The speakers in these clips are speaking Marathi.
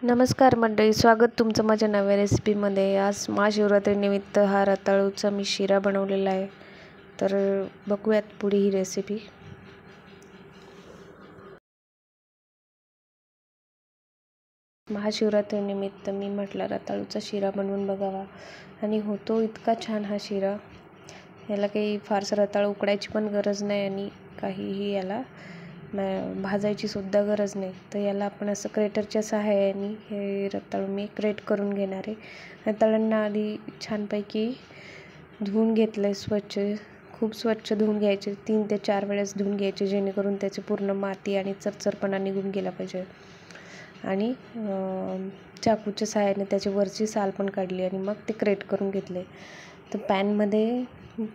नमस्कार मंडळी, स्वागत तुमचं माझ्या नव्या रेसिपीमध्ये। आज महाशिवरात्रीनिमित्त हा रताळूचा मी शिरा बनवलेला आहे। तर बघूयात पुढे ही रेसिपी। महाशिवरात्रीनिमित्त मी म्हटलं रताळूचा शिरा बनवून बघावा आणि होतो इतका छान हा शिरा। याला काही फारसं रताळू उकडायची पण गरज नाही आणि काहीही याला भाजायची सुद्धा गरज नाही। तर याला आपण असं ग्रेटरच्या सहाय्याने हे रताळू मी ग्रेट करून घेणार आहे। रताळ्यांना आधी छानपैकी धुवून घेतलंय स्वच्छ, खूप स्वच्छ धुवून घ्यायचे, 3 ते 4 वेळेस धुवून घ्यायचे, जेणेकरून त्याची पूर्ण माती आणि चरचरपणा निघून गेला पाहिजे। आणि चाकूच्या सहाय्याने त्याची वरची साल पण काढली आणि मग ते ग्रेट करून घेतले। तर पॅनमध्ये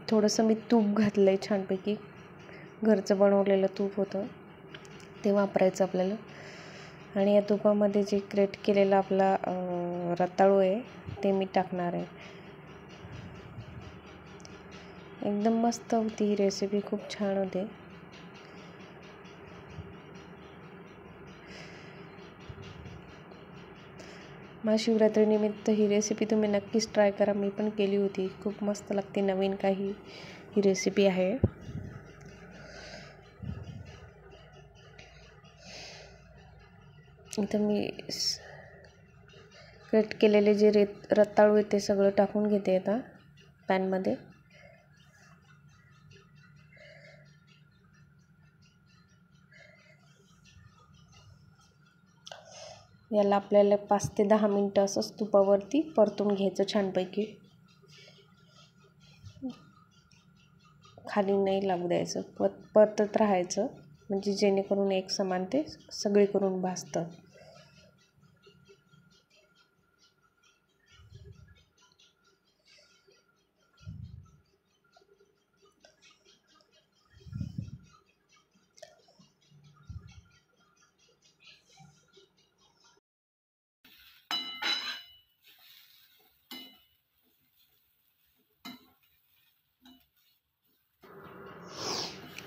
थोडंसं मी तूप घातलंय, छानपैकी घरचं बनवलेलं तूप होतं ते वापरायचं आपल्याला। आणि या तुपामध्ये जे ग्रेट केलेला आपला रताळू आहे ते मी टाकणार आहे। एकदम मस्त होती ही रेसिपी, खूप छान होते। महाशिवरात्रीनिमित्त ही रेसिपी तुम्ही नक्कीच ट्राय करा, मी पण केली होती, खूप मस्त लागते। नवीन काही ही रेसिपी आहे। इथं मी ग्रेट केलेले जे रताळू आहे ते सगळं टाकून घेते आता पॅनमध्ये। याला आपल्याला 5 ते 10 मिनिटं असंच तुपावरती परतून घ्यायचं छानपैकी, खाली नाही लागू द्यायचं, परतत राहायचं, म्हणजे जेणेकरून एक समान ते सगळीकडून भाजतं।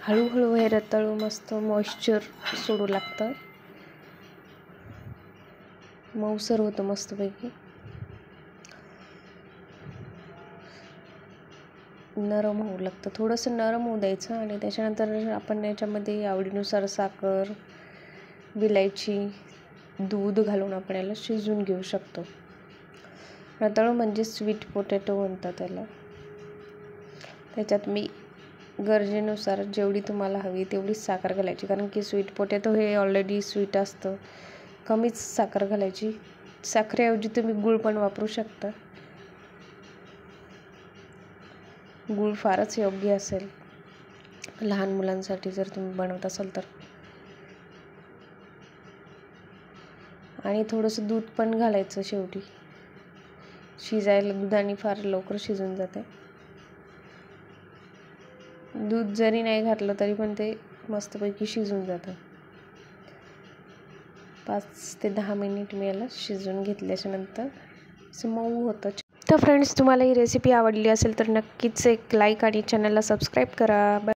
हळूहळू हे रताळू मस्त मॉइश्चर सोडू लागतं, मऊसर होतं मस्तपैकी, नरम होऊ लागतं। थोडंसं नरम होऊ द्यायचं आणि त्याच्यानंतर आपण याच्यामध्ये आवडीनुसार साखर, विलायची, दूध घालून आपण याला शिजवून घेऊ शकतो। रताळू म्हणजे स्वीट पोटॅटो म्हणतात त्याला। त्याच्यात मी गरजेनुसार जेवढी तुम्हाला हवी तेवढीच साखर घालायची, कारण की स्वीट पोटॅटो हे ऑलरेडी स्वीट असतं, कमीच साखर घालायची। साखरेऐवजी तुम्ही गूळ पण वापरू शकता, गूळ फारच योग्य असेल लहान मुलांसाठी जर तुम्ही बनवत असाल तर। आणि थोडंसं दूध पण घालायचं शेवटी, शिजायला दुधाने फार लवकर शिजून जाते। दूध जरी नाही घातलं तरी पण ते मस्तपैकी शिजून जातं। 5 ते 10 मिनिट मी याला शिजवून घेतल्याच्या नंतर असं मऊ होतं। तर फ्रेंड्स, तुम्हाला ही रेसिपी आवडली असेल तर नक्कीच एक लाईक आणि चॅनलला सबस्क्राईब करा।